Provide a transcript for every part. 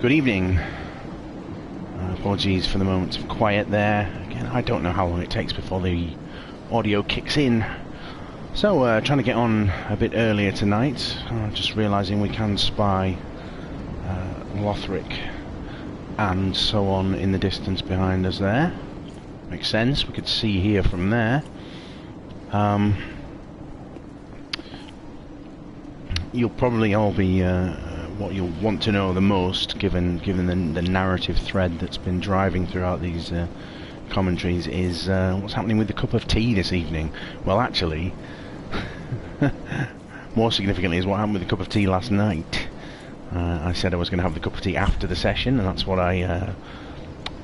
Good evening. Apologies for the moments of quiet there. Again, I don't know how long it takes before the audio kicks in. So, trying to get on a bit earlier tonight. Just realising we can spy Lothric and so on in the distance behind us there. Makes sense. We could see here from there. You'll probably all be what you'll want to know the most, given the narrative thread that's been driving throughout these commentaries, is what's happening with the cup of tea this evening. Well, actually, more significantly is what happened with the cup of tea last night. I said I was going to have the cup of tea after the session, and that's what I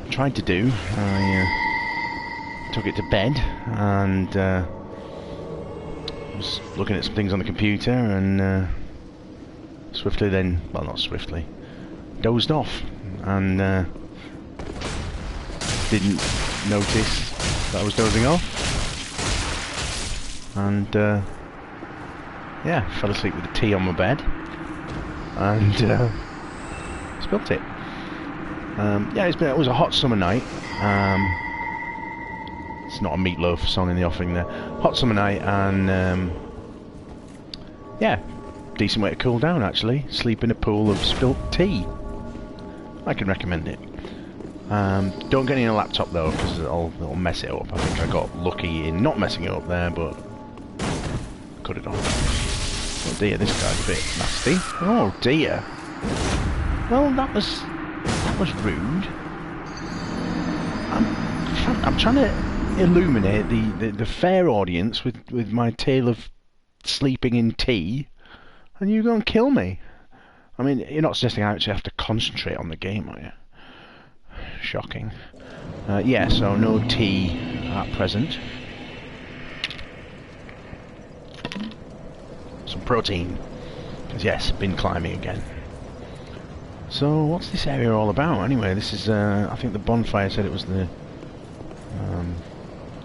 tried to do. I took it to bed and was looking at some things on the computer, and swiftly then, well, not swiftly, dozed off, and didn't notice that I was dozing off, and yeah, fell asleep with the tea on my bed, and spilt it. Yeah, it was a hot summer night. It's not a Meatloaf song in the offing there. Hot summer night, and yeah, decent way to cool down actually. Sleep in a pool of spilt tea. I can recommend it. Don't get it in a laptop though, because it'll mess it up. I think I got lucky in not messing it up there, but cut it off. Oh dear, this guy's a bit nasty. Oh dear. Well, that was rude. I'm trying to illuminate the fair audience with my tale of sleeping in tea, and you go and kill me. I mean, you're not suggesting I actually have to concentrate on the game, are you? Shocking. Yeah, so no tea at present. Some protein. Because yes, been climbing again. So what's this area all about anyway? This is, I think the bonfire said it was the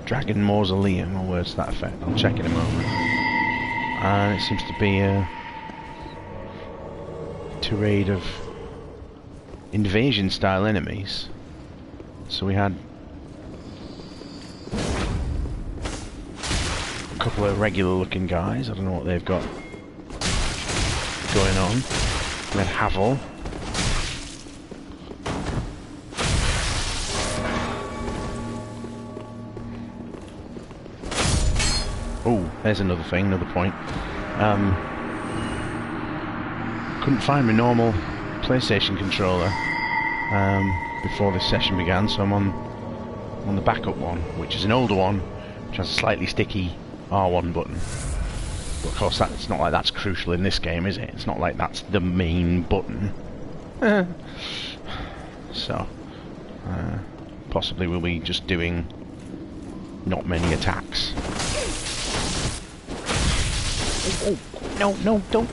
Dragon Mausoleum, or words to that effect. I'll check in a moment. And it seems to be a tirade of invasion style enemies. So we had a couple of regular looking guys. I don't know what they've got going on. We had Havel. Oh, there's another thing, another point. Couldn't find my normal PlayStation controller before this session began, so I'm on the backup one, which is an older one, which has a slightly sticky R1 button. But of course, it's not like that's crucial in this game, is it? It's not like that's the main button. So, possibly we'll be just doing not many attacks. Oh, no, don't.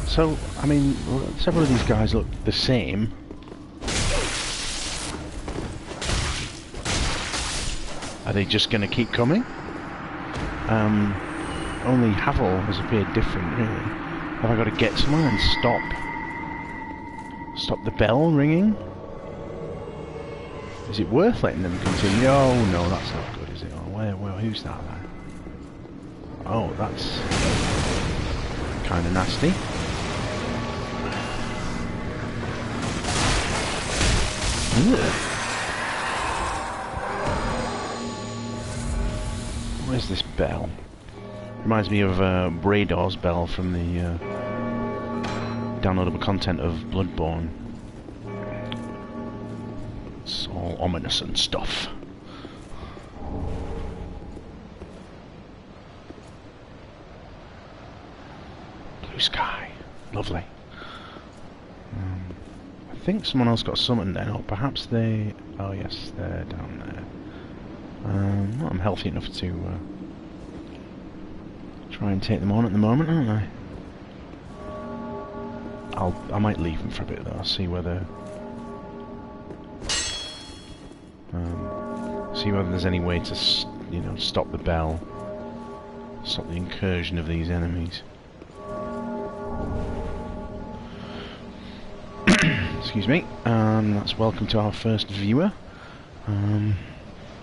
So, I mean, several of these guys look the same. Are they just going to keep coming? Only Havel has appeared different, really. Have I got to get someone and stop the bell ringing? Is it worth letting them continue? Oh no, that's not good, is it? Oh, who's that then? Oh, that's kind of nasty. Ugh. Where's this bell? Reminds me of Brador's bell from the downloadable content of Bloodborne. It's all ominous and stuff. Blue sky. Lovely. I think someone else got summoned then, or perhaps they... Oh yes, they're down there. Well, I'm healthy enough to try and take them on at the moment, aren't I? I might leave him for a bit though. I'll see whether there's any way to stop the bell, stop the incursion of these enemies. Excuse me, and that's welcome to our first viewer.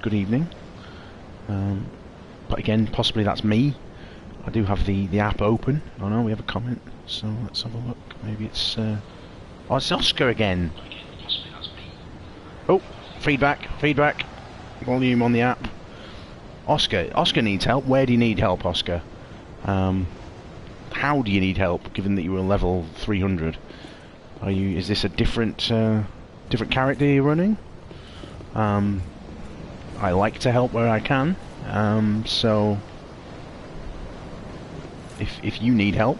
Good evening. But again, possibly that's me. I do have the app open. Oh no, we have a comment. So let's have a look. Maybe it's oh, it's Oscar again. Oh, feedback. Volume on the app. Oscar needs help. Where do you need help, Oscar? How do you need help, given that you were level 300? Is this a different character you're running? I like to help where I can. So if you need help,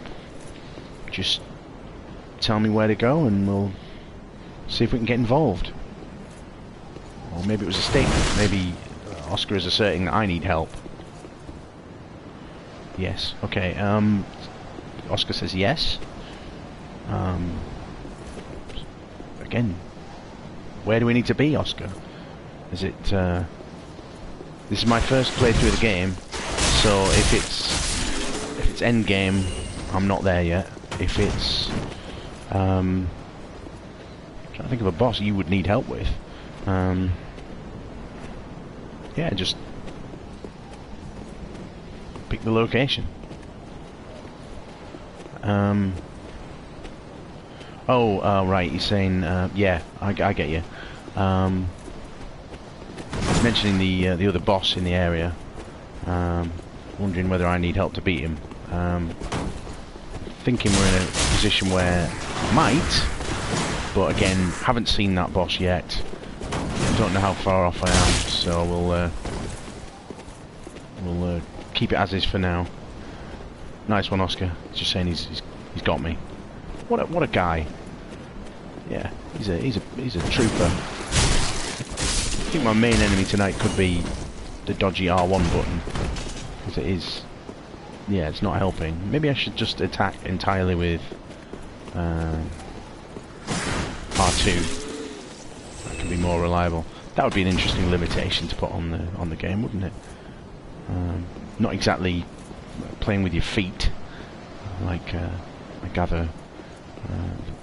just tell me where to go and we'll see if we can get involved. Or maybe it was a statement. Maybe Oscar is asserting that I need help. Yes. Okay. Oscar says yes. Again, where do we need to be, Oscar? Is it? This is my first playthrough of the game, so if it's end game, I'm not there yet. If it's I'm trying to think of a boss you would need help with. Yeah, just pick the location. Right, you're saying, yeah, I get you. Mentioning the other boss in the area, wondering whether I need help to beat him. Thinking we're in a position where I might, but again, haven't seen that boss yet. Don't know how far off I am, so we'll keep it as is for now. Nice one, Oscar. Just saying he's got me. What a guy. Yeah, he's a trooper. I think my main enemy tonight could be the dodgy R1 button, because it is. Yeah, it's not helping. Maybe I should just attack entirely with R2. That can be more reliable. That would be an interesting limitation to put on the game, wouldn't it? Not exactly playing with your feet, like I gather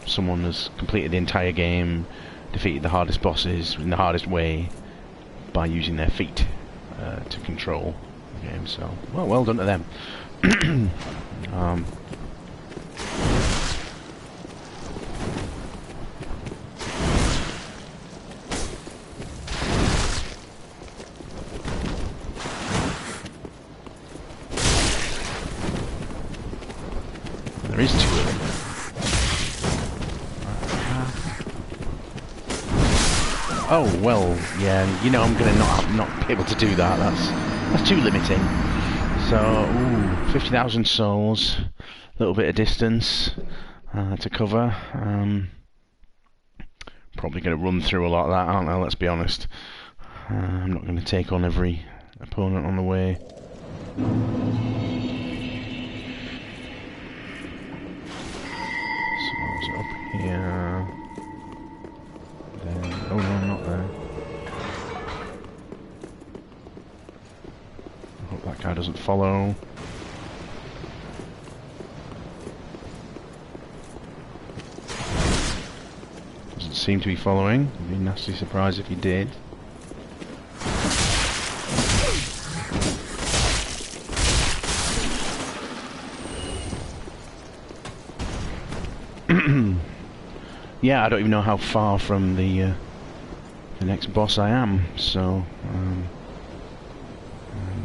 someone has completed the entire game, defeated the hardest bosses in the hardest way by using their feet to control the game. So, well done to them. There is two of them. Oh well, yeah. You know I'm gonna not be able to do that. That's too limiting. So, 50,000 souls, a little bit of distance to cover. Probably going to run through a lot of that, aren't I? Let's be honest. I'm not going to take on every opponent on the way. So it's up here. Then, oh no, I'm not there. I hope that guy doesn't follow. Doesn't seem to be following. I'd be nasty surprised if he did. Yeah, I don't even know how far from the next boss I am, so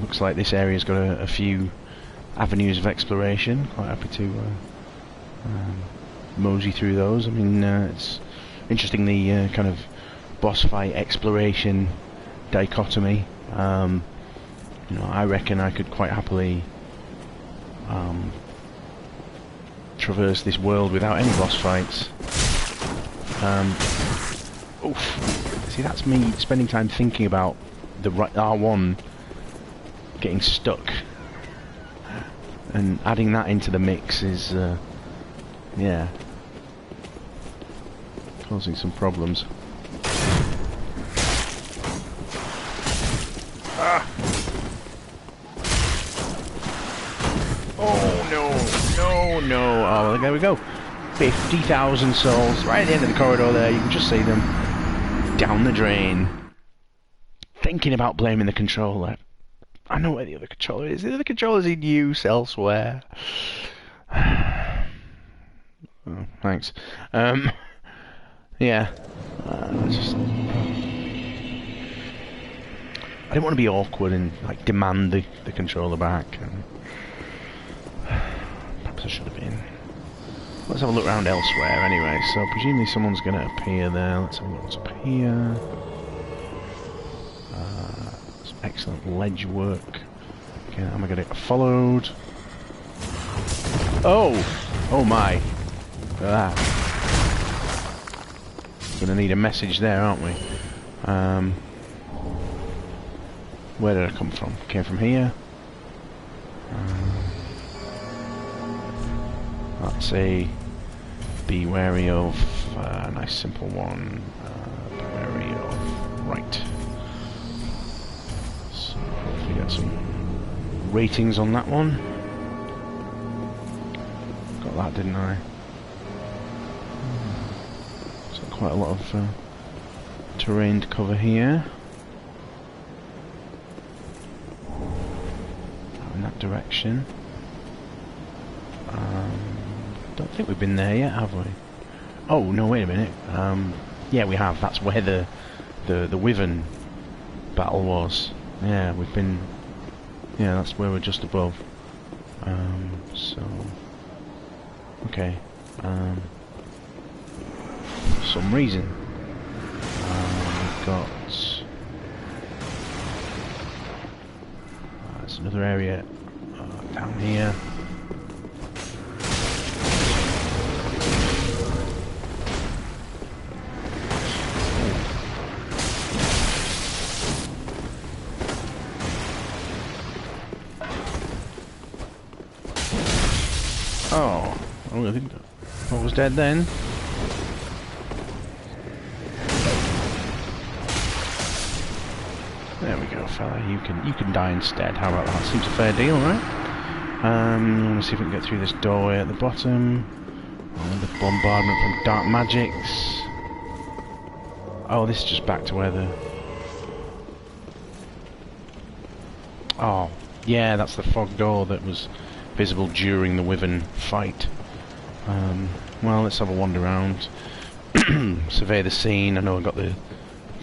looks like this area's got a few avenues of exploration. Quite happy to mosey through those. I mean, it's interesting, the kind of boss fight exploration dichotomy. You know, I reckon I could quite happily traverse this world without any boss fights. Oof. See, that's me spending time thinking about the R1 getting stuck, and adding that into the mix is, yeah, causing some problems. Ah! Oh no, no, no! Oh, there we go. 50,000 souls right at the end of the corridor there. You can just see them down the drain. Thinking about blaming the controller. I know where the other controller is. The other controller's in use elsewhere. Oh, thanks. Yeah. I didn't want to be awkward and like demand the controller back. Perhaps I should have been. Let's have a look around elsewhere anyway. So presumably someone's going to appear there. Let's have a look what's up here. Some excellent ledge work. Okay, am I going to get followed? Oh! Oh my! Look at that. Going to need a message there, aren't we? Where did I come from? Came from here. That's a be wary of, a nice simple one. Be wary of right. So hopefully get some ratings on that one. Got that, didn't I? So quite a lot of terrain to cover here. In that direction. Don't think we've been there yet, have we? Oh no! Wait a minute. Yeah, we have. That's where the Wyvern battle was. Yeah, we've been. Yeah, that's where we're just above. So. Okay. For some reason, we've got. There's another area down here. Oh, I think I was dead then. There we go, fella. You can die instead. How about that? Seems a fair deal, right? Let's see if we can get through this doorway at the bottom. Oh, the bombardment from dark magics. Oh, this is just back to where the. Oh, yeah, that's the fog door that was visible during the Wyvern fight. Well, let's have a wander around. Survey the scene. I know I got the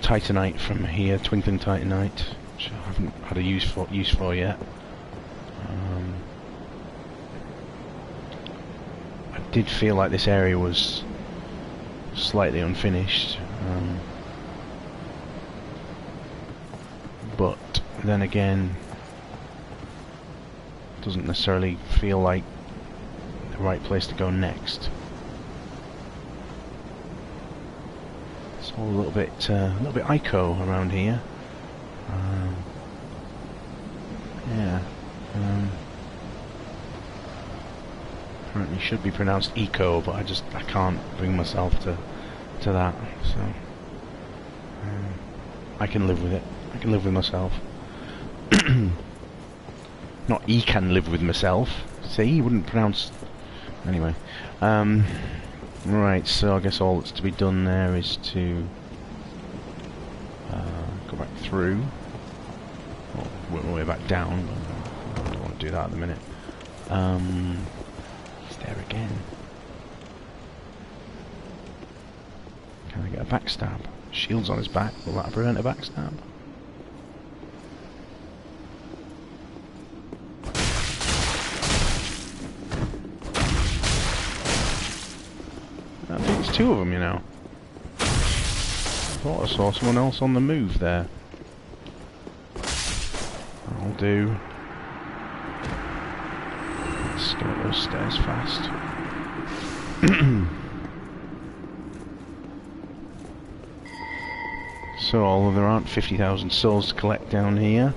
Titanite from here, Twinkling Titanite, which I haven't had a use for yet. I did feel like this area was slightly unfinished, but then again, doesn't necessarily feel like the right place to go next. It's all a little bit ICO around here. Yeah. Apparently should be pronounced eco, but I can't bring myself to that. So I can live with it. I can live with myself. Not he can live with myself. See, he wouldn't pronounce. Anyway. Right, so I guess all that's to be done there is to go back through. Well, work my way back down, but I don't want to do that at the minute. He's there again. Can I get a backstab? Shield's on his back. Will that prevent a backstab? I think it's two of them, you know. I thought I saw someone else on the move there. I'll do. Let's go up those stairs fast. So, although there aren't 50,000 souls to collect down here,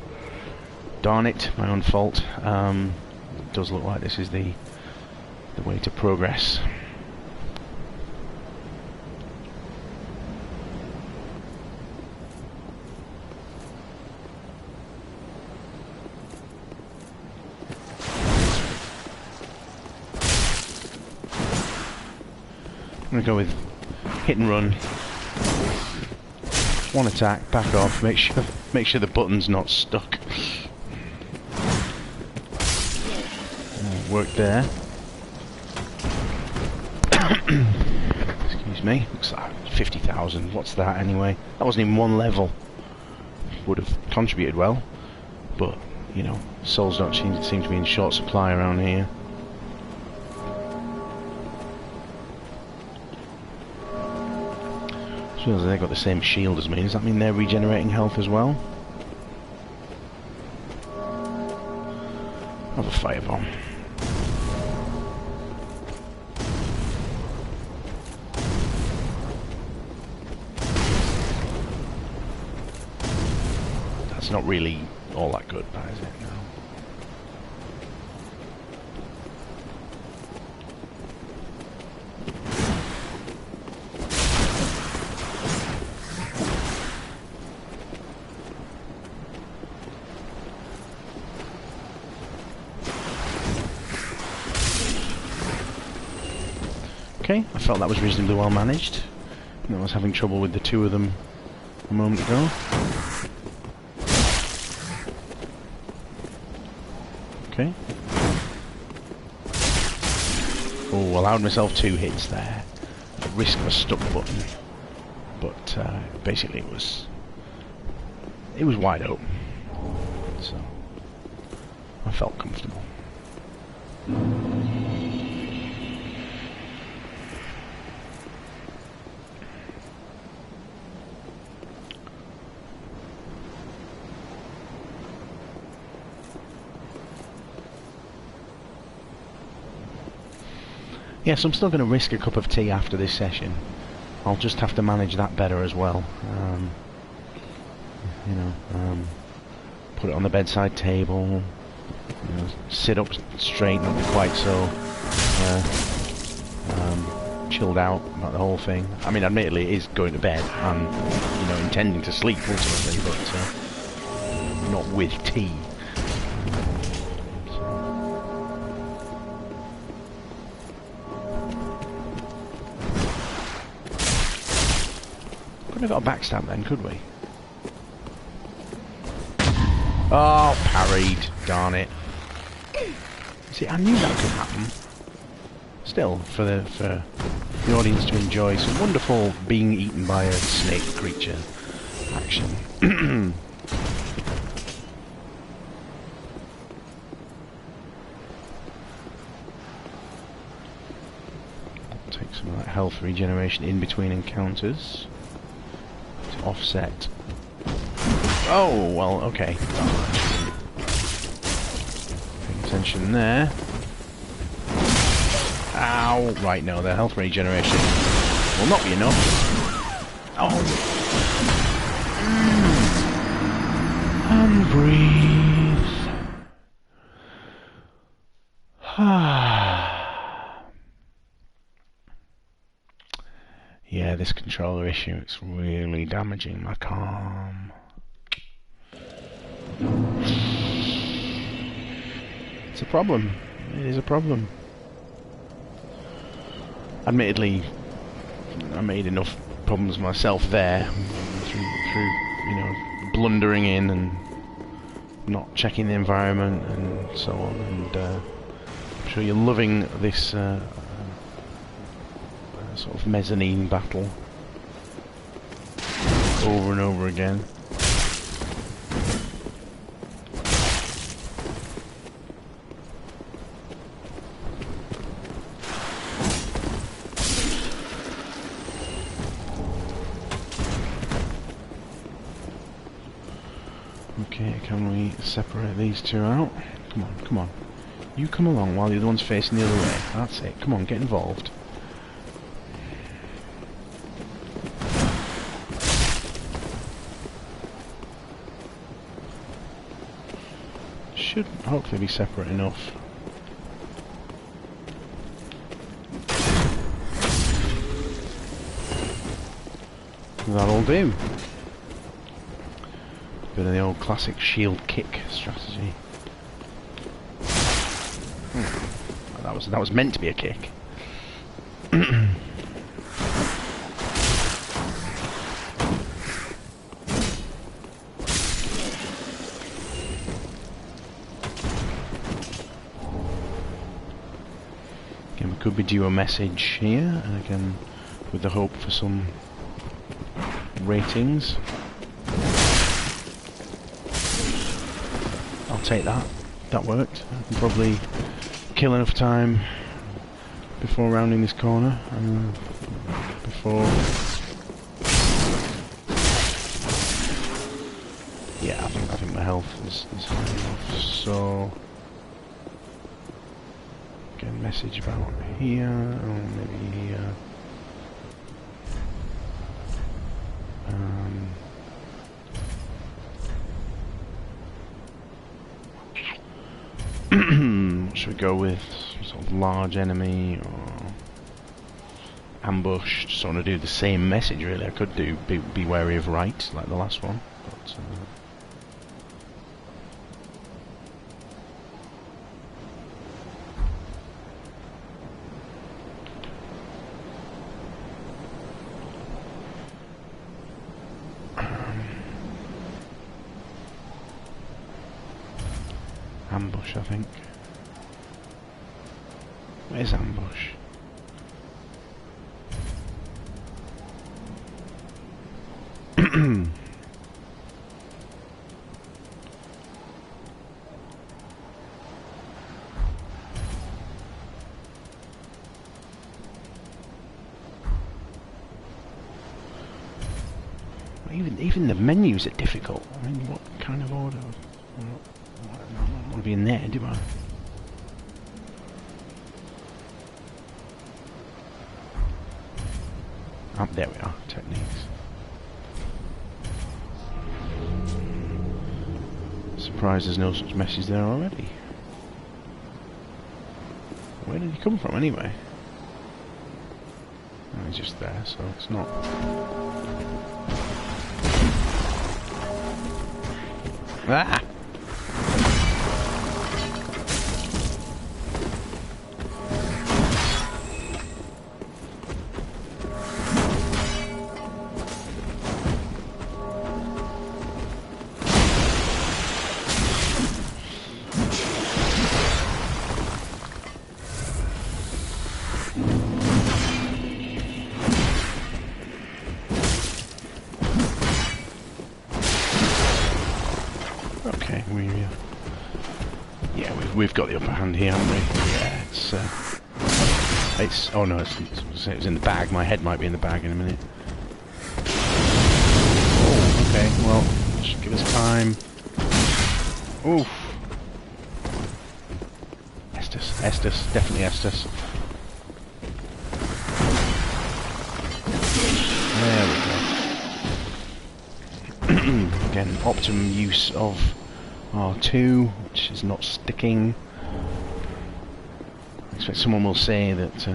darn it, my own fault. It does look like this is the way to progress. gonna go with hit and run. One attack, back off, make sure the button's not stuck. Work there. Excuse me. Looks like 50,000. What's that anyway? That wasn't even one level. Would have contributed well, but you know, souls don't seem to be in short supply around here. So they've got the same shield as me. Does that mean they're regenerating health as well? Have a firebomb. That's not really all that good, that is it? No. Okay, I felt that was reasonably well managed. I was having trouble with the two of them a moment ago. Okay. Oh, allowed myself 2 hits there. At risk of a stuck button. But basically it was wide open. So I felt comfortable. Yes, I'm still going to risk a cup of tea after this session. I'll just have to manage that better as well. You know, put it on the bedside table. You know, sit up straight, not be quite so chilled out about the whole thing. I mean, admittedly, it is going to bed and you know intending to sleep ultimately, but not with tea. Couldn't have got a backstab then, could we? Oh, parried. Darn it. See, I knew that could happen. Still, for the audience to enjoy some wonderful being eaten by a snake creature action. Take some of that health regeneration in between encounters. Offset. Oh, well, okay. Paying attention there. Ow! Right, no, the health regeneration will not be enough. Oh! And breathe. Yeah, this controller issue, it's really damaging my calm. It's a problem. It is a problem. Admittedly, I made enough problems myself there through you know, blundering in and not checking the environment and so on. And I'm sure you're loving this sort of mezzanine battle over and over again. Okay, can we separate these two out? Come on, come on. You come along while the other one's facing the other way. That's it. Come on, get involved. Should hopefully be separate enough. That'll do. Bit of the old classic shield kick strategy. That was meant to be a kick. could be due a message here, and again, with the hope for some ratings. I'll take that. That worked. I can probably kill enough time before rounding this corner, before... Yeah, I think my health is high enough, so... Get a message about here, or maybe here. Should we go with sort of large enemy or ambush? Just want to do the same message really. I could do be wary of right, like the last one. But, ambush, I think. Where's ambush? Even the menus are difficult. I mean, what kind of order? I don't want to be in there, do I? There we are, techniques. Surprised there's no such message there already. Where did he come from anyway? Oh, he's just there, so it's not... Ah! Okay, we've got the upper hand here, haven't we? Yeah, it's oh no, it was in the bag. My head might be in the bag in a minute. Oh, okay, well, just give us time. Oof. Estus, definitely Estus. There we go. Again, optimum use of R2, which is not sticking. I expect someone will say that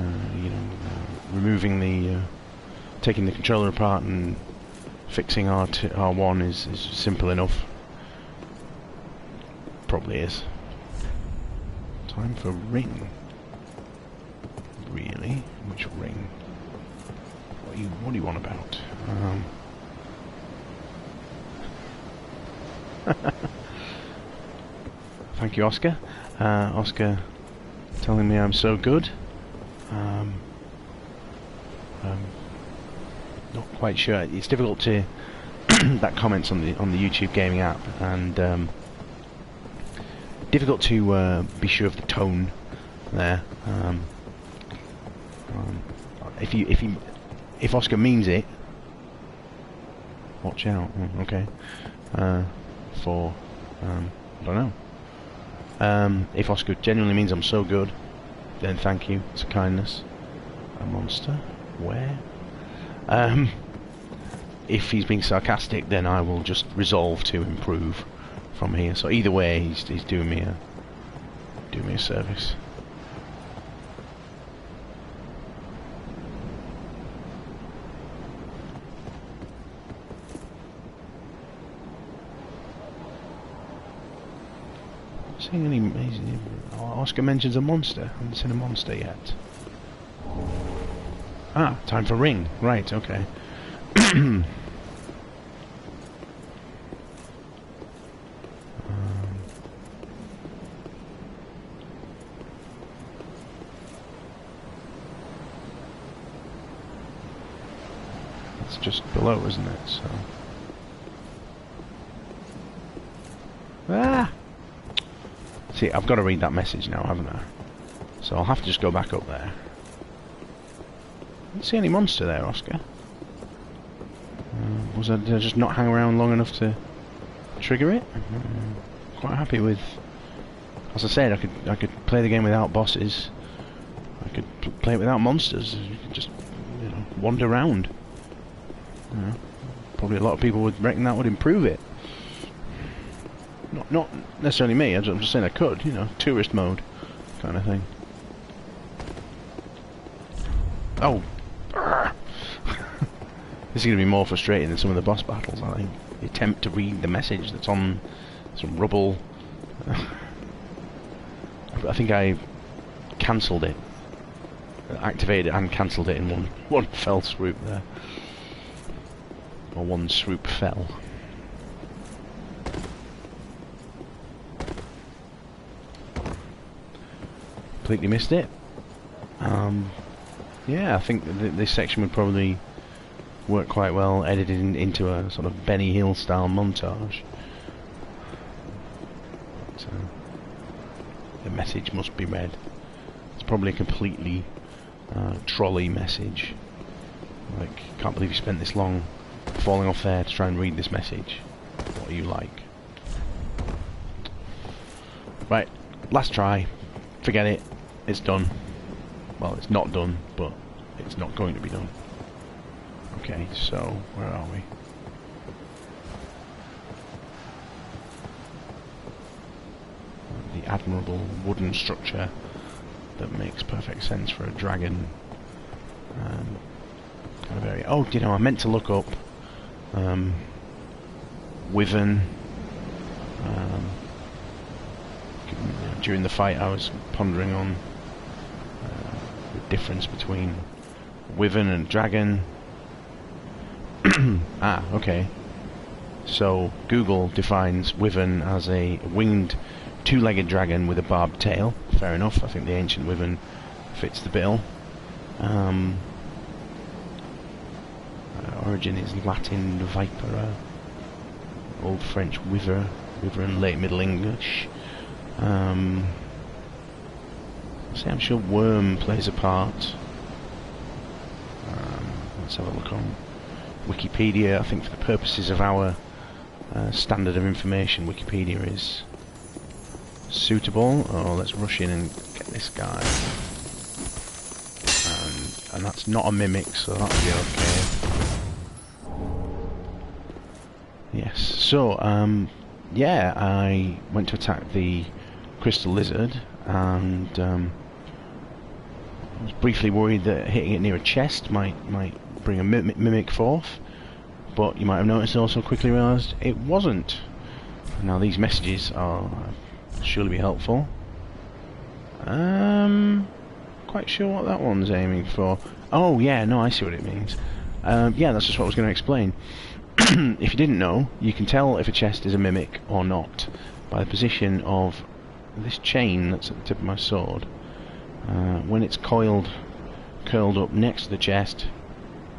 removing the taking the controller apart and fixing R1 is simple enough. Probably is. Time for ring. Really? Which ring? What do you want about? Thank you, Oscar. Oscar telling me I'm so good. Not quite sure. It's difficult to that comments on the YouTube gaming app, and difficult to be sure of the tone there. If Oscar means it, watch out. Okay. I don't know. If Oscar genuinely means I'm so good, then thank you. It's a kindness. A monster? Where? If he's being sarcastic, then I will just resolve to improve from here. So either way, he's doing me a service. Seeing any amazing... Oscar mentions a monster. I haven't seen a monster yet. Ah, time for ring. Right, okay. It's just below, isn't it? So. Ah! See, I've got to read that message now, haven't I? So I'll have to just go back up there. I didn't see any monster there, Oscar. Did I just not hang around long enough to trigger it? Quite happy with. As I said, I could play the game without bosses. I could play it without monsters. You could just, you know, wander around. You know, probably a lot of people would reckon that would improve it. Not necessarily me. I'm just saying I could. You know, tourist mode kind of thing. Oh. This is going to be more frustrating than some of the boss battles, I think. The attempt to read the message that's on some rubble. I think I cancelled it. Activated it and cancelled it in one fell swoop there. Or one swoop fell. Completely missed it. Yeah, I think this section would probably work quite well edited into a sort of Benny Hill style montage. So, the message must be read. It's probably a completely trolley message. Like, can't believe you spent this long falling off there to try and read this message. What are you like? Right, last try. Forget it. It's done. Well, it's not done, but it's not going to be done. Okay, so where are we? The admirable wooden structure that makes perfect sense for a dragon kind of area. Oh, you know, I meant to look up Wyvern. During the fight, I was pondering on the difference between Wyvern and dragon. Ah, okay. So Google defines Wyvern as a winged two-legged dragon with a barbed tail. Fair enough. I think the ancient Wyvern fits the bill. Origin is Latin vipera, Old French wyver, and late Middle English. I'm sure worm plays a part. Let's have a look on Wikipedia. I think for the purposes of our standard of information, Wikipedia is suitable. Oh, let's rush in and get this guy. And that's not a mimic, so that'll be okay. Yes, so, yeah, I went to attack the crystal lizard, and I was briefly worried that hitting it near a chest might bring a mimic forth, but you might have noticed also quickly realised it wasn't. Now these messages are surely be helpful. Quite sure what that one's aiming for. Oh yeah, no, I see what it means. Yeah, that's just what I was going to explain. If you didn't know, you can tell if a chest is a mimic or not by the position of this chain that's at the tip of my sword. When it's curled up next to the chest,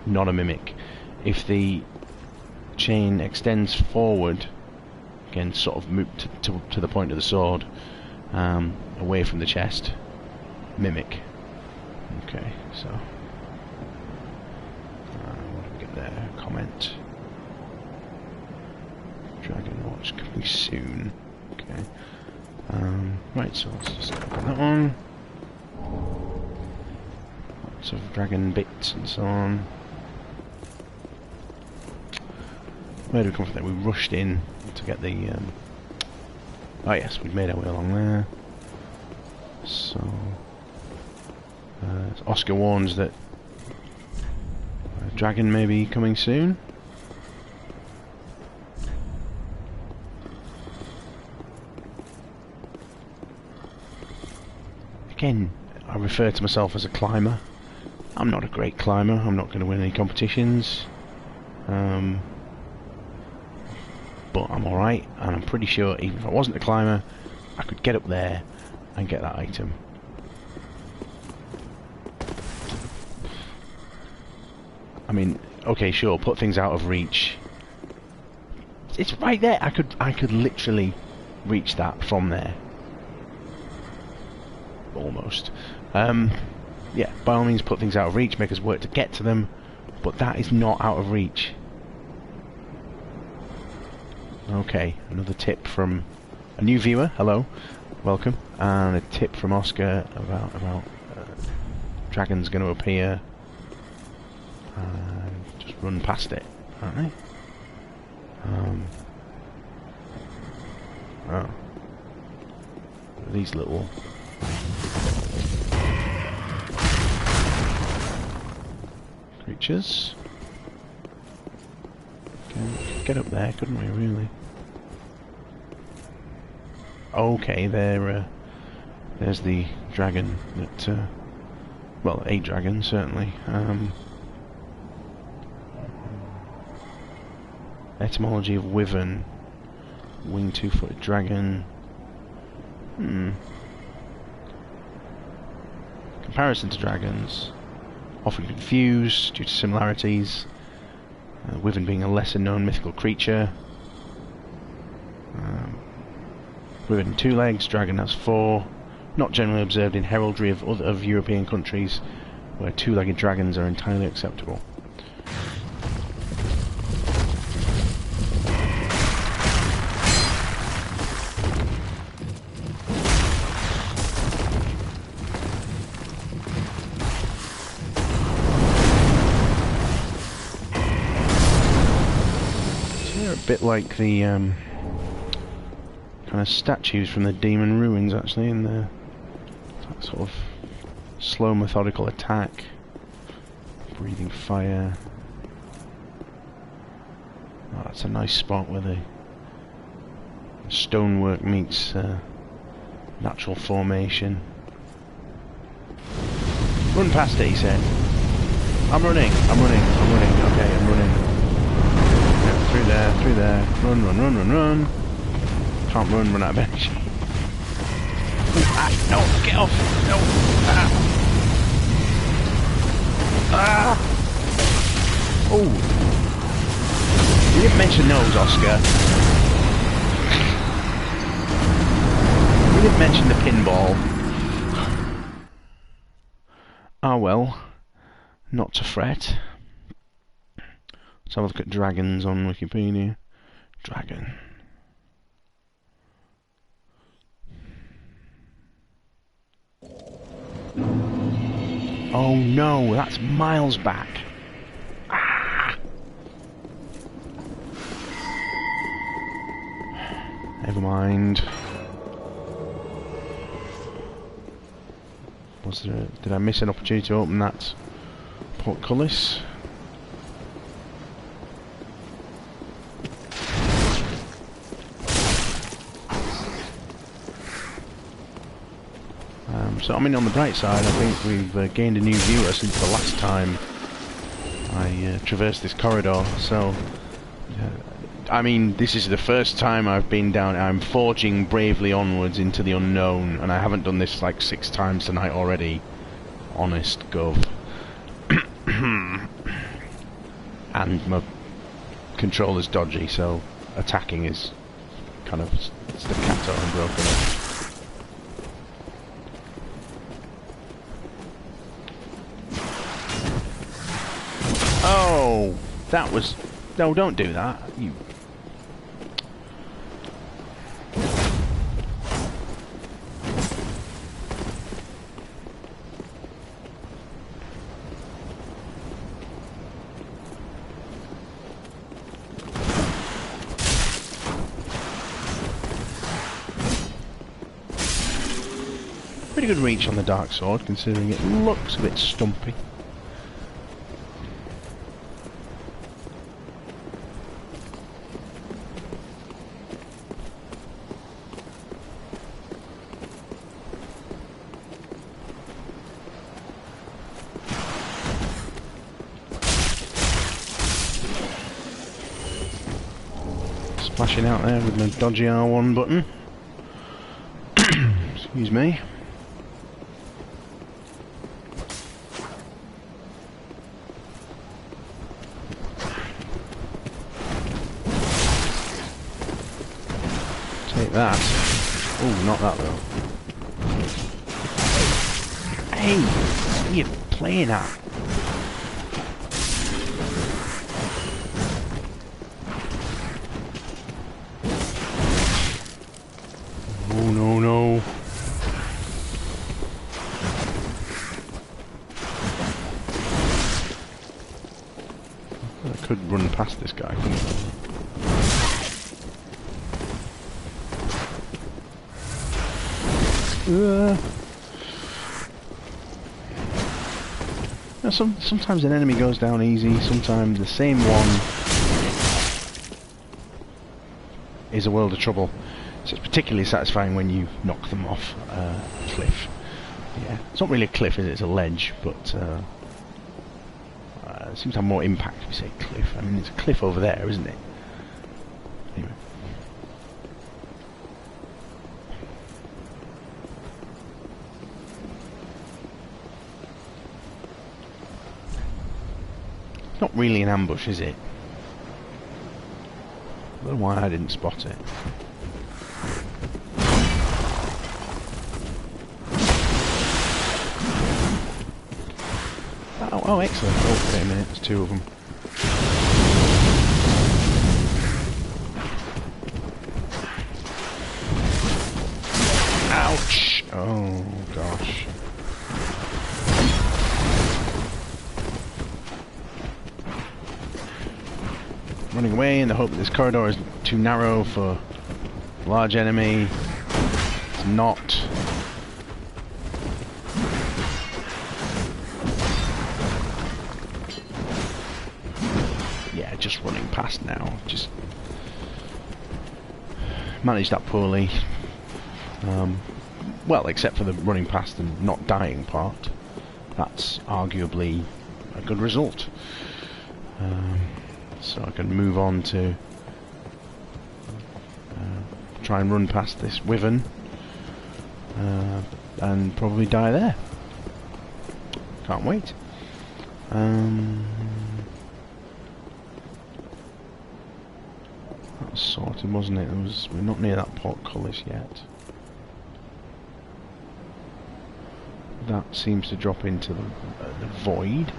not a mimic. If the chain extends forward, again sort of to the point of the sword, away from the chest, mimic. Okay, so what do we get there? Comment. Dragon Watch coming soon. Okay. Right, so let's just click on that one. Lots of dragon bits and so on. Where do we come from there? We rushed in to get the... Oh yes, we've made our way along there. So... Oscar warns that a dragon may be coming soon. Again, I refer to myself as a climber. I'm not a great climber. I'm not going to win any competitions. But I'm alright, and I'm pretty sure even if I wasn't a climber, I could get up there and get that item. I mean, Okay, sure, put things out of reach. It's right there. I could literally reach that from there. Almost. Yeah, by all means put things out of reach, make us work to get to them, but that is not out of reach. Okay, another tip from a new viewer. Hello, welcome. And a tip from Oscar about dragons going to appear. Just run past it, apparently. Oh. These little creatures. Get up there, couldn't we, really? Okay, there's the dragon that, well, a dragon, certainly. Etymology of wyvern. Winged two-footed dragon. Comparison to dragons. Often confused due to similarities. Wyvern being a lesser known mythical creature. Wyvern 2 legs, dragon has 4. Not generally observed in heraldry of European countries where 2-legged dragons are entirely acceptable. A bit like the kind of statues from the demon ruins, actually, in the sort of slow, methodical attack, breathing fire. Oh, that's a nice spot where the stonework meets natural formation. Run past it, he said. I'm running. Okay, I'm running. Through there. Run. Can't run out of energy. No, get off! No! Oh! You didn't mention those, Oscar. You didn't mention the pinball. Ah well, not to fret. Let's have a look at dragons on Wikipedia. Dragon. Oh no, that's miles back. Ah! Never mind. Did I miss an opportunity to open that portcullis? So I mean, on the bright side, I think we've gained a new viewer since the last time I traversed this corridor. So, I mean, this is the first time I've been down. I'm forging bravely onwards into the unknown, and I haven't done this like 6 times tonight already. Honest gov. And my controller's dodgy, so attacking is kind of staccato and broken up. Oh, that was... No, don't do that. You... Pretty good reach on the dark sword, considering it looks a bit stumpy. Splashing out there with my dodgy R1 button. Excuse me. Take that. Oh, not that though. Hey! What are you playing at? Oh no, no. I could run past this guy, couldn't I? Now sometimes an enemy goes down easy, sometimes the same one is a world of trouble. So it's particularly satisfying when you knock them off a cliff. Yeah, it's not really a cliff, is it? It's a ledge, but it seems to have more impact if you say cliff. I mean, it's a cliff over there, isn't it? Anyway. It's not really an ambush, is it? I don't know why I didn't spot it. Oh, excellent. Oh, wait a minute, there's two of them. Ouch! Oh, gosh. Running away in the hope that this corridor is too narrow for a large enemy. It's not. Yeah, just running past now. Just managed that poorly. Well, except for the running past and not dying part. That's arguably a good result. So I can move on to try and run past this wyvern and probably die there. Can't wait. That was sorted, wasn't it? We're not near that portcullis yet. That seems to drop into the void.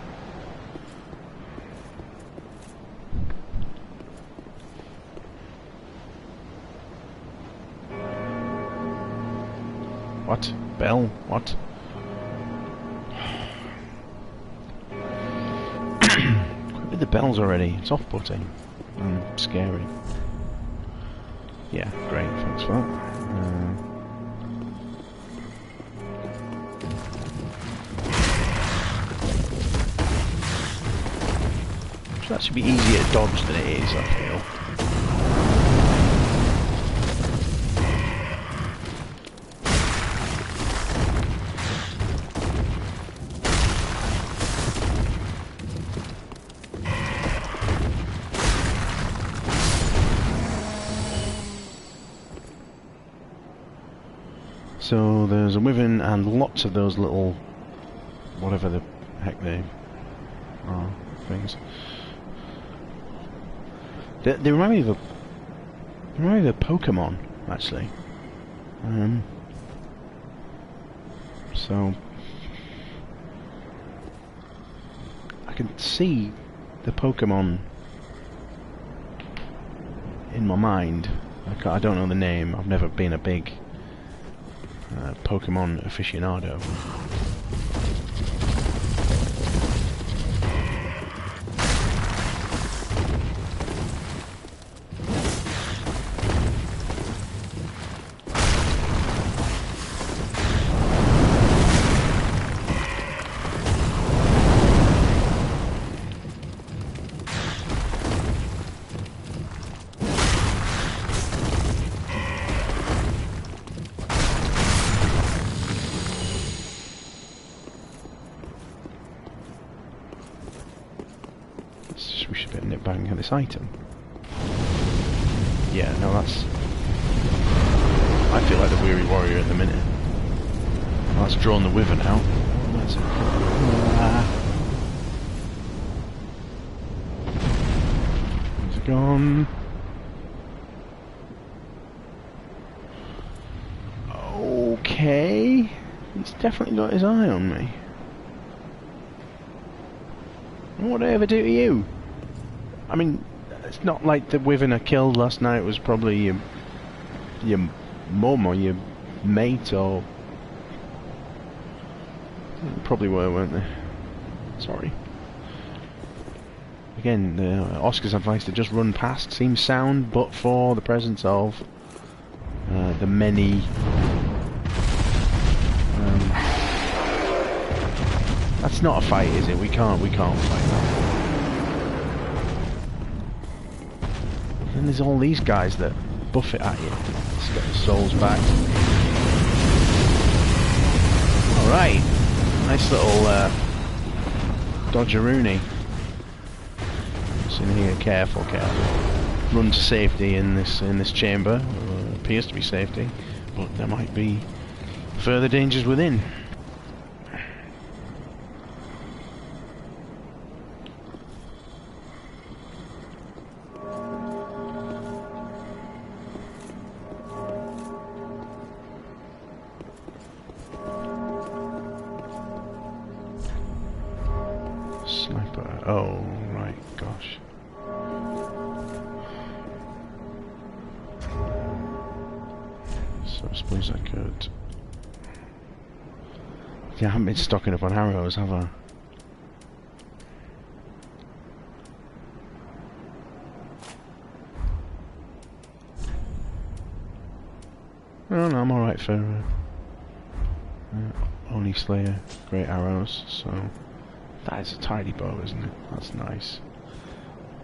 What? Bell? What? Quit with the bells already. It's off-putting and scary. Yeah, great. Thanks for that. So that should be easier to dodge than it is, I feel. So there's a wyvern and lots of those little, whatever the heck they are, things. They remind me of a Pokemon, actually. So I can see the Pokemon in my mind. I don't know the name. I've never been a big Pokemon aficionado. We should be able to bang at this item. Yeah, no, that's... I feel like the weary warrior at the minute. Well, that's drawn the wyvern out. That's it. He's gone. He's definitely got his eye on me. What did I ever do to you? I mean, it's not like the wyvern I killed last night was probably your mum or your mate or... Probably were, weren't they? Sorry. Again, Oscar's advice to just run past seems sound, but for the presence of the many... that's not a fight, is it? We can't fight that. And there's all these guys that buff it at you. Let's get the souls back. Alright. Nice little dodgeroony. What's in here? Careful, careful. Run to safety in this chamber. Appears to be safety, but there might be further dangers within. Sniper. Oh, right, gosh. So I suppose I could... Yeah, I haven't been stocking up on arrows, have I? Oh no, I'm alright for only Slayer great arrows, so... That is a tidy bow, isn't it? That's nice.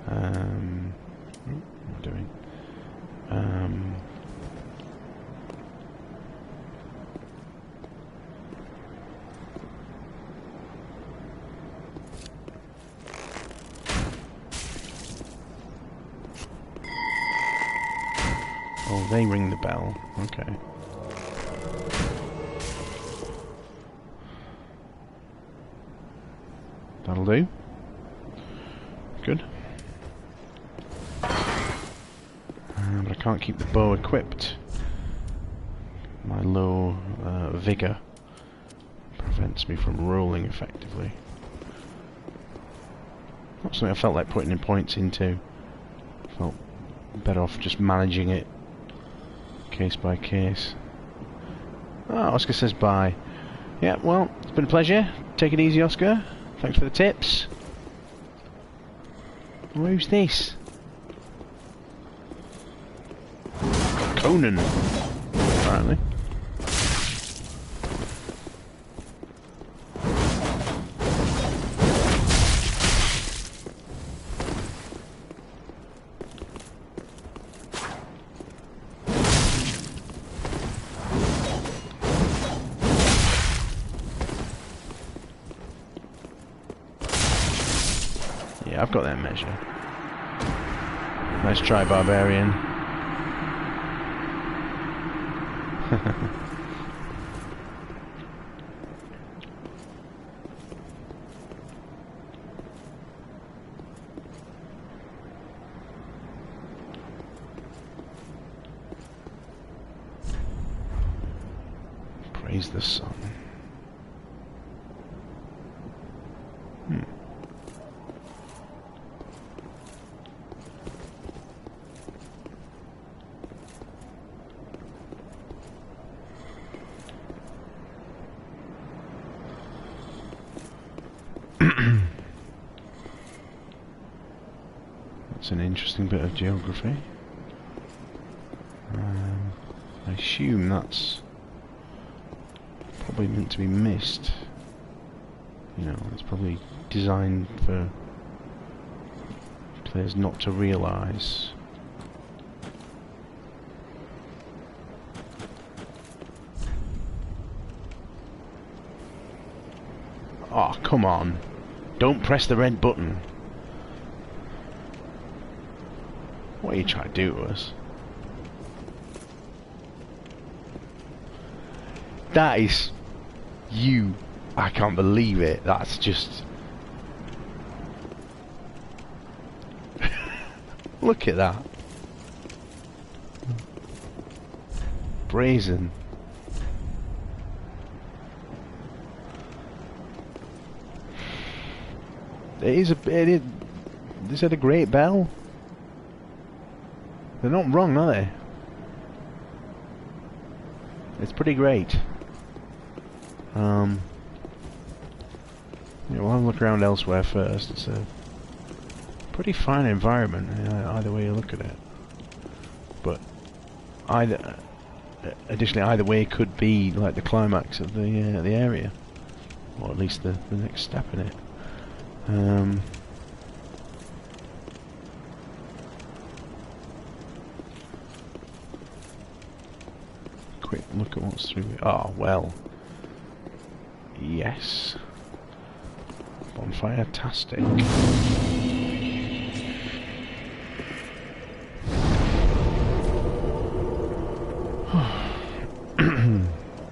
What am I doing? Oh, they ring the bell. Okay. That'll do. Good. But I can't keep the bow equipped. My low vigor prevents me from rolling effectively. Not something I felt like putting in points into. Felt better off just managing it case by case. Ah, Oscar says bye. Yeah, well, it's been a pleasure. Take it easy, Oscar. Thanks for the tips. Who's this? Conan, apparently. Yeah, I've got that measure. Nice try, barbarian. Praise the sun. That's an interesting bit of geography. I assume that's probably meant to be missed. You know, it's probably designed for players not to realise. Oh, come on. Don't press the red button. What are you trying to do to us? That is... You... I can't believe it. That's just... Look at that. Brazen. They said a great bell. They're not wrong, are they? It's pretty great. Yeah, we'll have a look around elsewhere first. It's a pretty fine environment, either way you look at it. But additionally, either way could be like the climax of the area, or at least the next step in it. Quick look at what's through it. Oh well. Yes. Bonfire-tastic.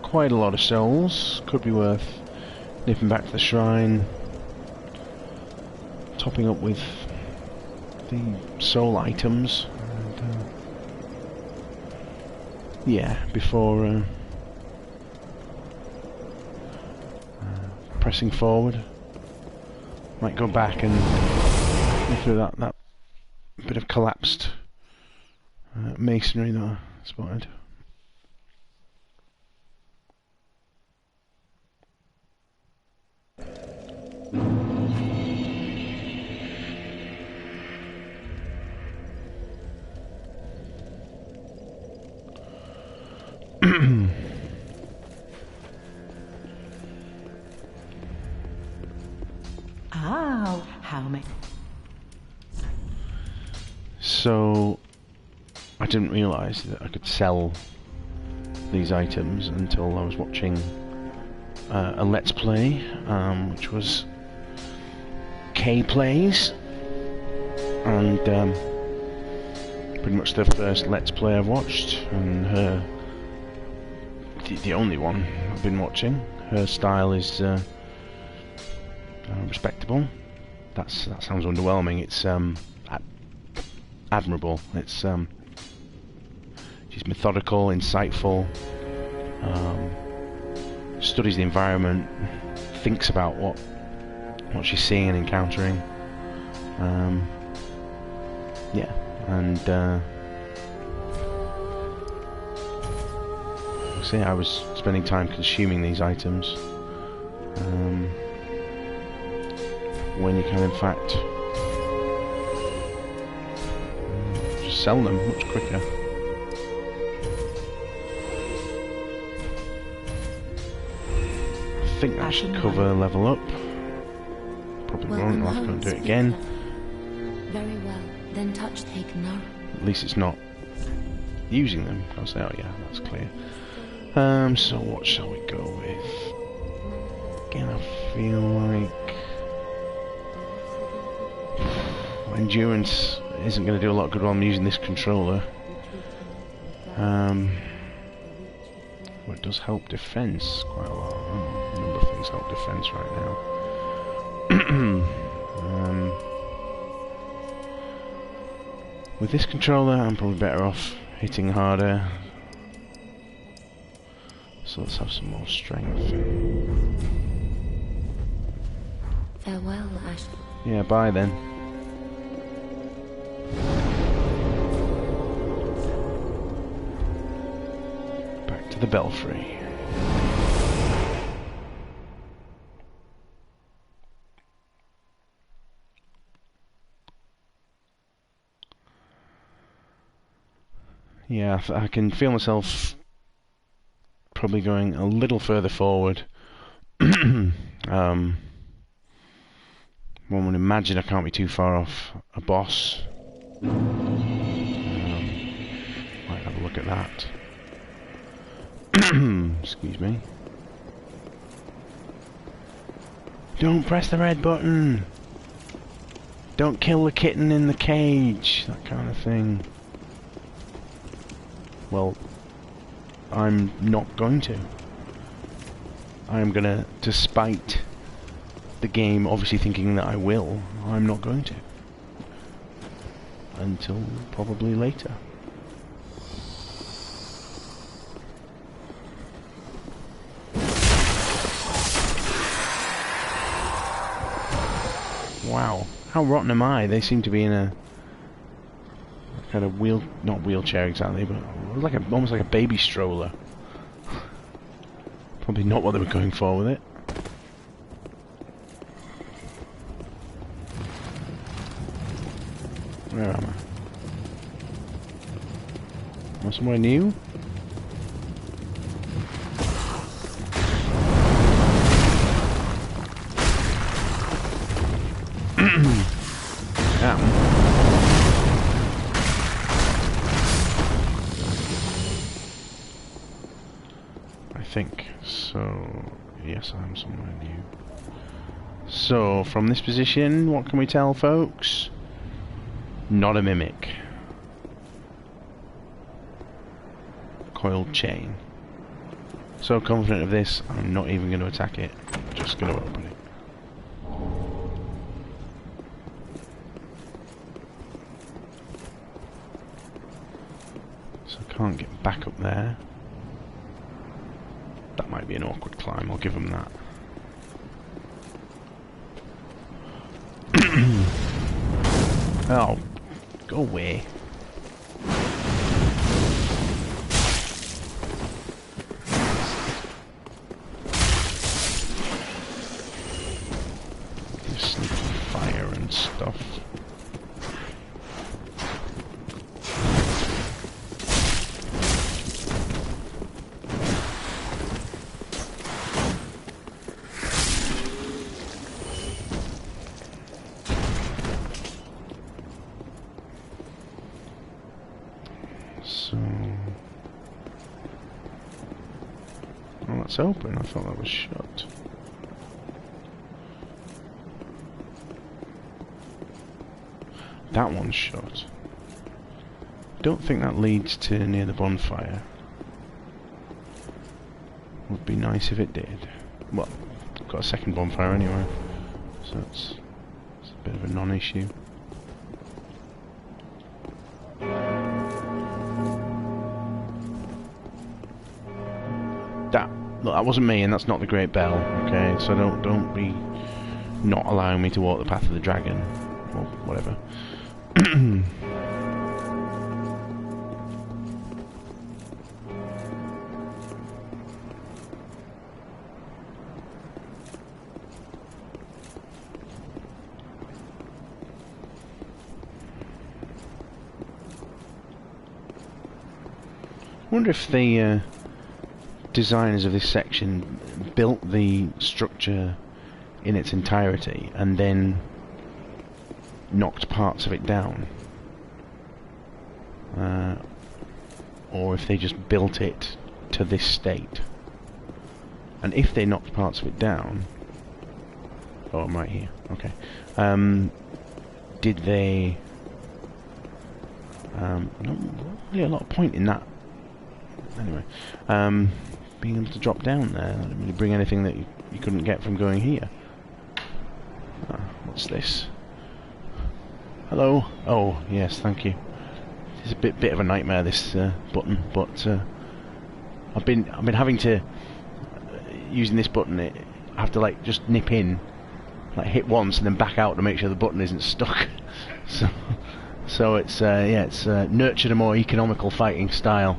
Quite a lot of souls. Could be worth nipping back to the shrine, topping up with the soul items, and yeah, before pressing forward. Might go back and go through that bit of collapsed masonry that I spotted. So I didn't realise that I could sell these items until I was watching a Let's Play, which was K Plays, and pretty much the first Let's Play I've watched, and the only one I've been watching. Her style is respectable. That sounds underwhelming. It's admirable. It's she's methodical, insightful, studies the environment, thinks about what she's seeing and encountering. Yeah, and see, I was spending time consuming these items when you can, in fact, just sell them much quicker. I think that should cover level up. Probably won't. I'll have to go and do it again. Very well. Then touch take now. At least it's not using them. I'll say, oh yeah, that's clear. So what shall we go with? Again, I feel like endurance isn't going to do a lot of good while I'm using this controller. Well, it does help defense quite a lot. A number of things help defense right now. With this controller, I'm probably better off hitting harder. So let's have some more strength. Farewell, Ash. Yeah, bye then. Back to the belfry. Yeah, I can feel myself probably going a little further forward. One would imagine I can't be too far off a boss. Might have a look at that. Excuse me. Don't press the red button! Don't kill the kitten in the cage! That kind of thing. Well, I'm not going to. I am gonna, despite the game obviously thinking that I will, I'm not going to. Until probably later. Wow. How rotten am I? They seem to be in a kind of not wheelchair exactly, but like almost like a baby stroller. Probably not what they were going for with it. Where am I? Am I somewhere new? I think so. Yes, I'm somewhere new. So, from this position, what can we tell, folks? Not a mimic. Coiled chain. So confident of this, I'm not even going to attack it. I'm just going to open it. So I can't get back up there. That might be an awkward climb, I'll give them that. Oh, go away. Just sneaky fire and stuff. It's open. I thought that was shut. That one's shut. Don't think that leads to near the bonfire. Would be nice if it did. Well, got a second bonfire anyway, so it's a bit of a non-issue. Look, that wasn't me, and that's not the Great Bell, okay? So don't be not allowing me to walk the path of the dragon, or whatever. I wonder if the designers of this section built the structure in its entirety and then knocked parts of it down, or if they just built it to this state. And if they knocked parts of it down, oh, I'm right here, okay, did they not really a lot of point in that anyway, being able to drop down there. That didn't really bring anything that you couldn't get from going here. What's this? Hello? Oh, yes, thank you. It's a bit of a nightmare, this button, but I've been having to using this button. I have to like just nip in, like hit once and then back out to make sure the button isn't stuck. so it's yeah, it's nurtured a more economical fighting style.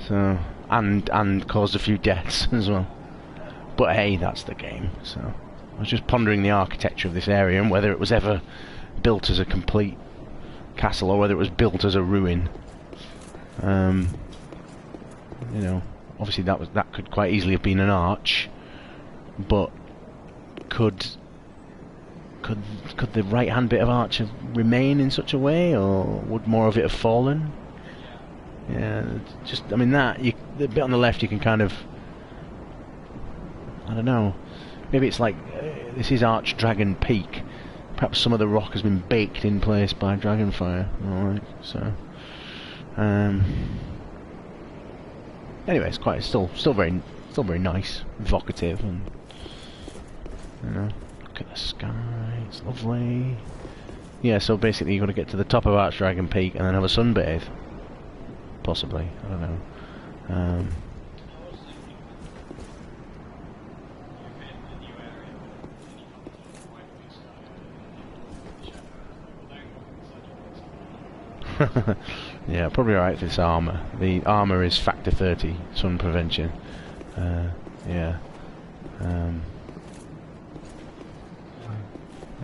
So and caused a few deaths as well. But hey, that's the game. So I was just pondering the architecture of this area and whether it was ever built as a complete castle or whether it was built as a ruin. You know, obviously that could quite easily have been an arch, but could the right hand bit of arch remain in such a way, or would more of it have fallen? Yeah, just, I mean, the bit on the left you can kind of, I don't know, maybe it's like, this is Arch Dragon Peak. Perhaps some of the rock has been baked in place by dragonfire. Alright, so, anyway, it's still very nice, evocative, and, you know, look at the sky, it's lovely. Yeah, so basically you've got to get to the top of Arch Dragon Peak and then have a sunbathe. Possibly, I don't know. Yeah, probably alright for this armour. The armour is factor 30, sun prevention. Yeah.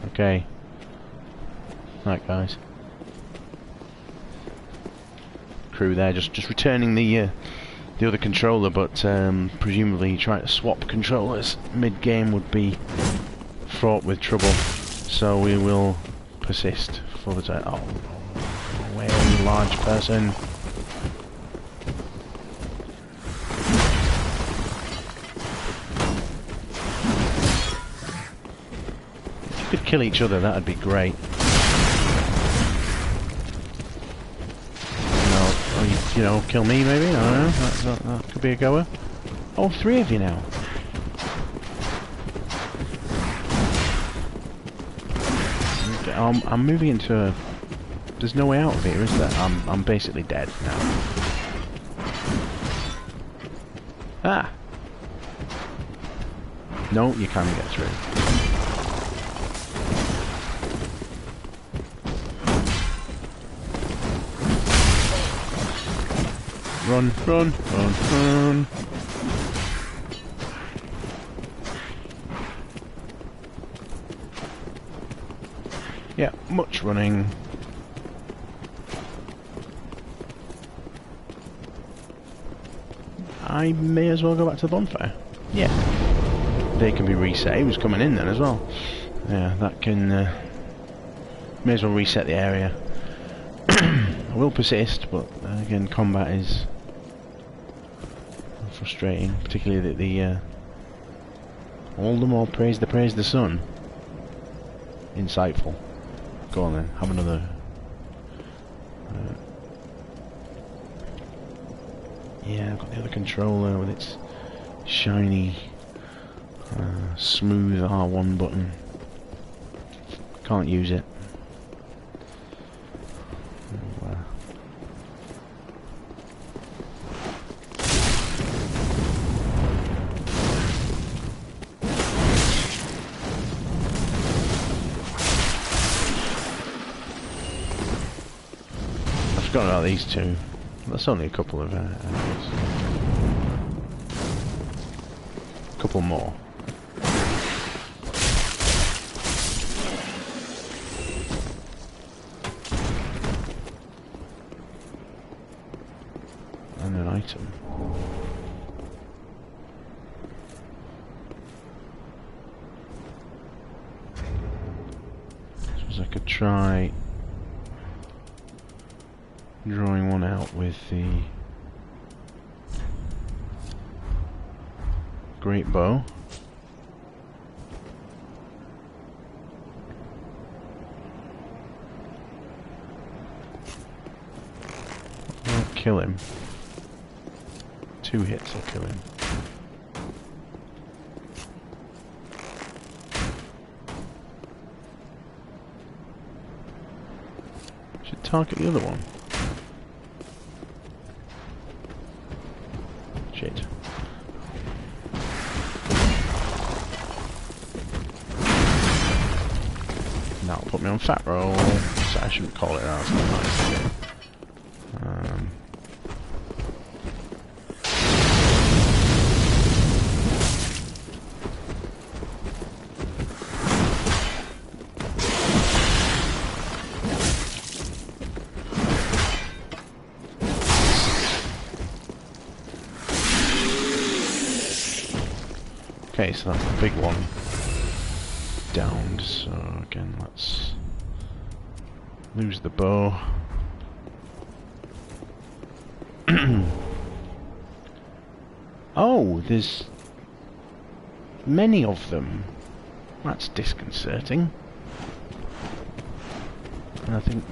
Okay. Right, guys. Crew there, just returning the other controller, but presumably trying to swap controllers mid-game would be fraught with trouble. So we will persist for the time. Oh, way large person. If you could kill each other, that'd be great. No, or you know, kill me maybe. I don't know. That could be a goer. Oh, 3 of you now. I'm moving into a... There's no way out of here, is there? I'm basically dead now. Ah! No, you can't get through. Run, run, run, run. Yeah, much running. I may as well go back to the bonfire. Yeah. They can be reset. He was coming in then as well. Yeah, that can... may as well reset the area. I will persist, but again, combat is frustrating. Particularly that the... all the more praise the sun. Insightful. Go on then, have another... yeah, I've got the other controller with its shiny, smooth R1 button. Can't use it. I've forgotten about these two. That's only a couple of areas. A couple more. And an item. Suppose I could try drawing one out with the great bow. Won't kill him. 2 hits will kill him. Should target the other one. Shit. That'll put me on fat roll. So I shouldn't call it that. It's not nice, is it? Okay, so that's the big one downed, so again let's lose the bow. Oh, there's many of them. That's disconcerting. And I think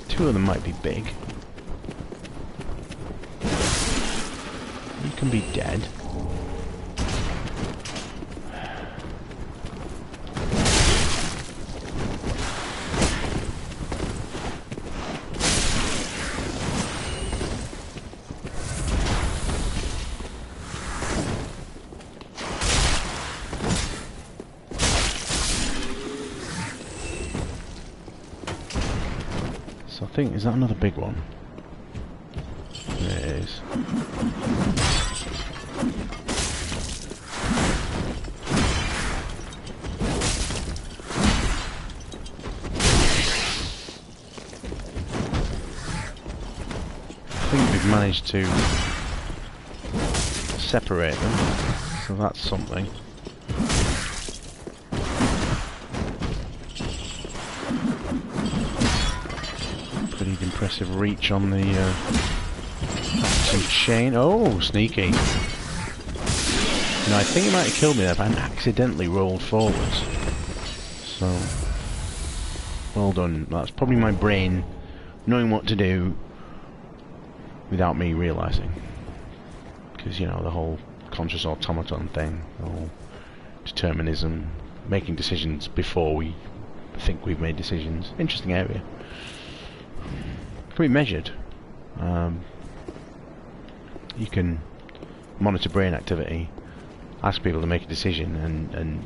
2 of them might be big. You can be dead. think, is that another big one? There it is. I think we've managed to separate them, so that's something. Pretty impressive reach on the chain. Oh, sneaky. No, I think he might have killed me there if I hadn't accidentally rolled forwards. So, well done. That's probably my brain knowing what to do without me realising. Because, you know, the whole conscious automaton thing, the whole determinism, making decisions before we think we've made decisions. Interesting area. Can be measured. You can monitor brain activity, ask people to make a decision, and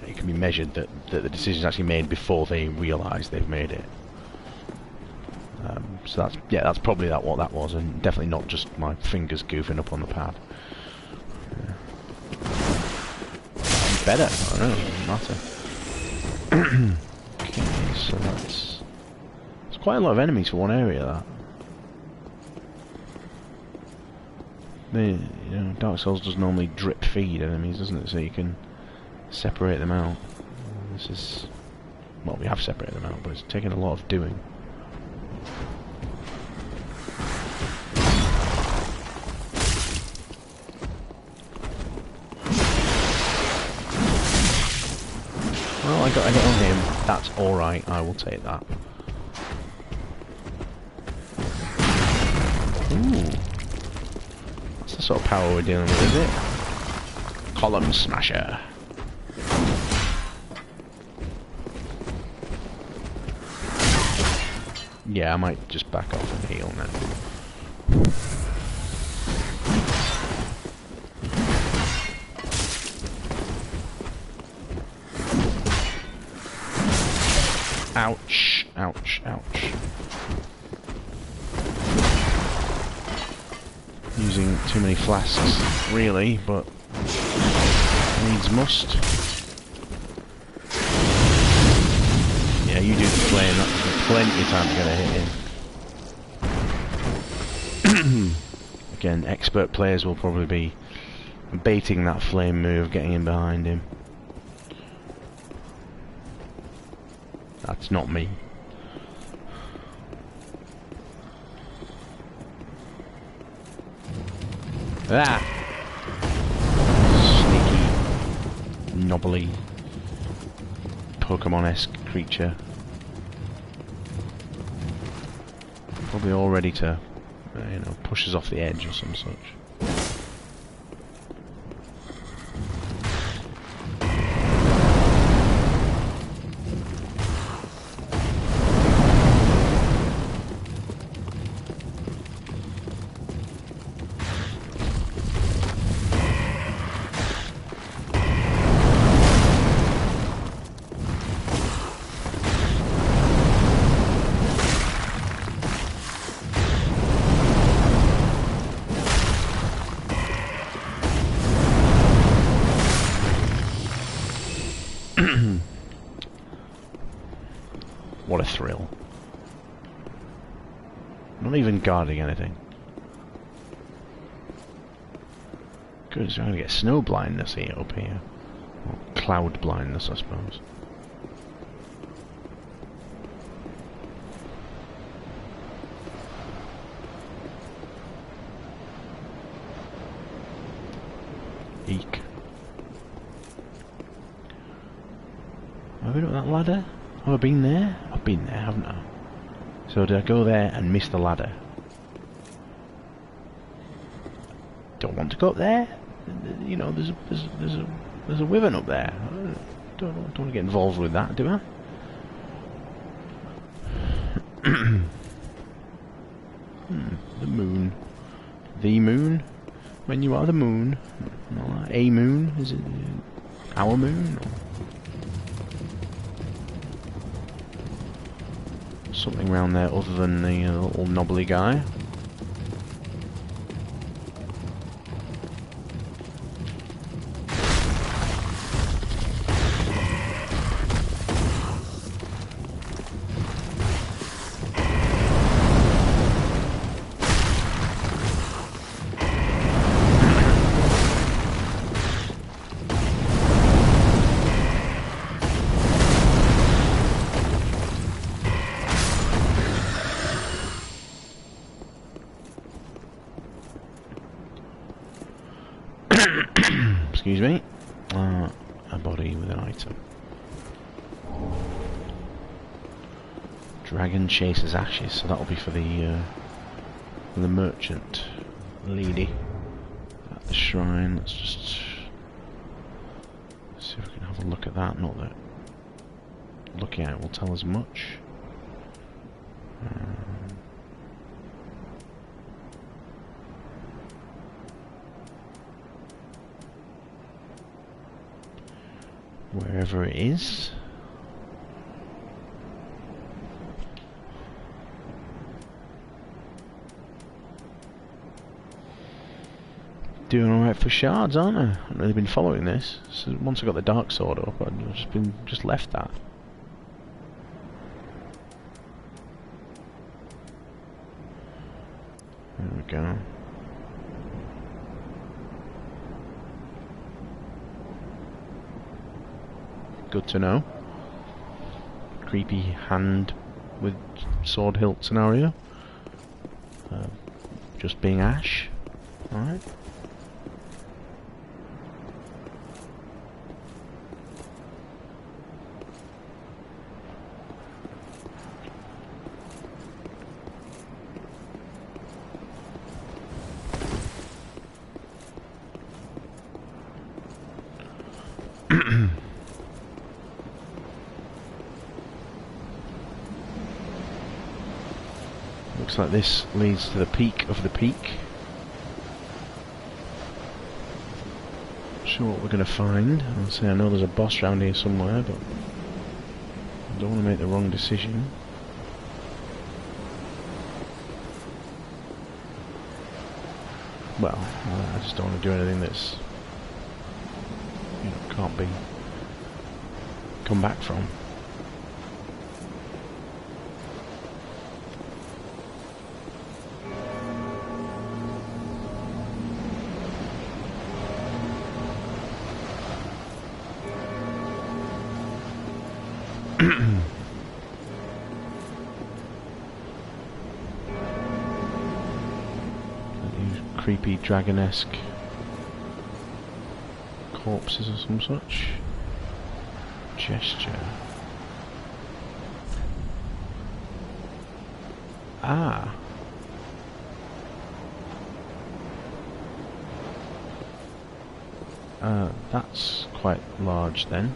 it can be measured that the decision is actually made before they realise they've made it. So that's probably what that was, and definitely not just my fingers goofing up on the pad. Yeah. Better, I don't know, it doesn't matter. Okay, so that's quite a lot of enemies for one area. That. You know, Dark Souls does normally drip feed enemies, doesn't it? So you can separate them out. This is, well, we have separated them out, but it's taken a lot of doing. Well, I got a hit on him. That's alright, I will take that. Ooh. That's the sort of power we're dealing with, is it? Column Smasher. Yeah, I might just back off and heal now. Ouch, ouch, ouch. Using too many flasks, really, but needs must. Yeah, you do the flame, that's plenty of time to get a hit in. Again, expert players will probably be baiting that flame move, getting in behind him. That's not me. Ah! Sneaky, knobbly, Pokemon-esque creature. Probably all ready to, you know, push us off the edge or some such. What a thrill. Not even guarding anything. Good, so I'm gonna get snow blindness here up here. Or cloud blindness, I suppose. Eek. Have I been up that ladder? Have I been there? I've been there, haven't I? So did I go there and miss the ladder? Don't want to go up there. You know, there's a wyvern up there. Don't want to get involved with that, do I? The moon. The moon? When you are the moon. A moon? Is it our moon? Or something around there other than the little knobbly guy. Excuse me. A body with an item. Dragon chases ashes, so that'll be for the merchant lady at the shrine. Let's just see if we can have a look at that. Not that looking at it will tell us much. Wherever it is. Doing alright for shards, aren't I? I haven't really been following this. So once I got the dark sword up, I've just left that. There we go. Good to know. Creepy hand with sword hilt scenario. Just being Ash. Alright. Looks like this leads to the peak of the peak. Not sure what we're going to find. I'll say I know there's a boss around here somewhere, but I don't want to make the wrong decision. Well, I just don't want to do anything that's, you know, can't be come back from. Creepy dragon-esque corpses or some such. Gesture. Ah. That's quite large then.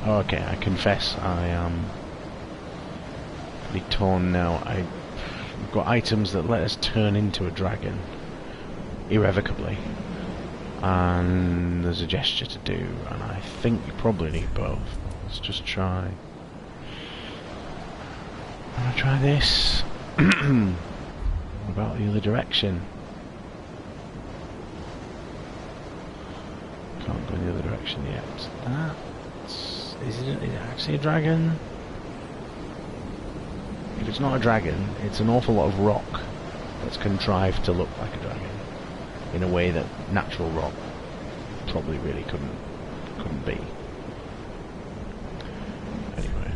Oh, okay, I confess I am pretty torn now. I've got items that let us turn into a dragon irrevocably, and there's a gesture to do, and I think you probably need both. Let's just try. I'm gonna try this. What about the other direction? Can't go in the other direction yet. Is it actually a dragon? If it's not a dragon, it's an awful lot of rock that's contrived to look like a dragon in a way that natural rock probably really couldn't be. Anyway.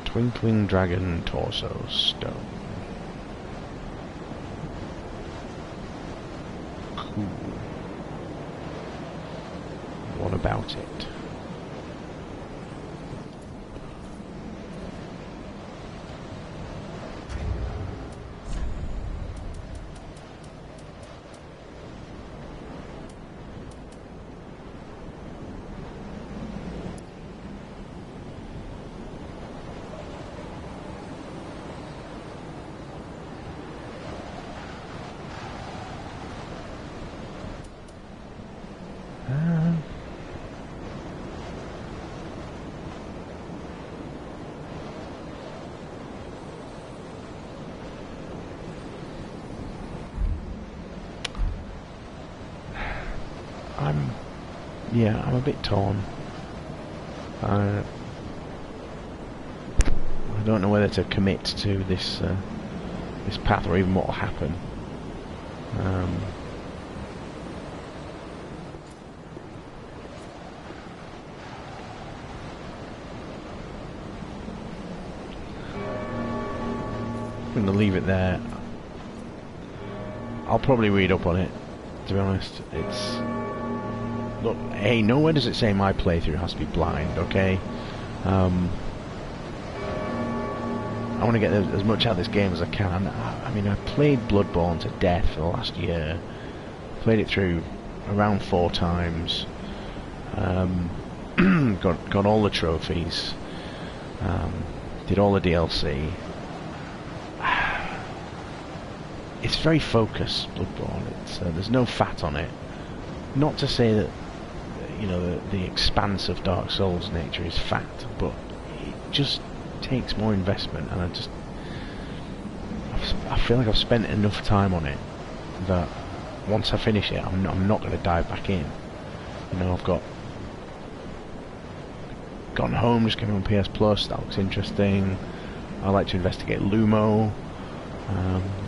Twinkling dragon torso stone. Cool. What about it? I'm a bit torn. I don't know whether to commit to this this path or even what will happen. I'm going to leave it there. I'll probably read up on it, to be honest. It's... Look, hey, nowhere does it say my playthrough has to be blind, okay? I want to get as much out of this game as I can. I mean, I played Bloodborne to death for the last year. Played it through around 4 times. Got all the trophies. Did all the DLC. It's very focused, Bloodborne. It's there's no fat on it. Not to say that, you know, the expanse of Dark Souls nature is fat, but it just takes more investment, and I feel like I've spent enough time on it that once I finish it, I'm not going to dive back in. You know, I've gone home, just came on PS Plus. That looks interesting. I like to investigate Lumo.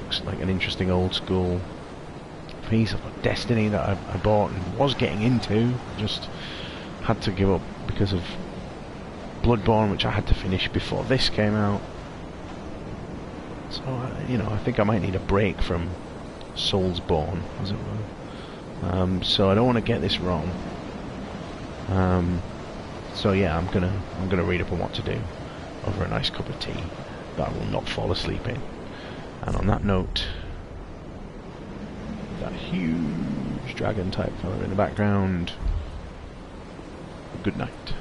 Looks like an interesting old school piece. I've got Destiny that I bought and was getting into, just had to give up because of Bloodborne, which I had to finish before this came out. So you know, I think I might need a break from Soulsborne, as it were. So I don't want to get this wrong. So yeah, I'm gonna read up on what to do over a nice cup of tea that I will not fall asleep in. And on that note, that huge dragon type fella in the background, good night.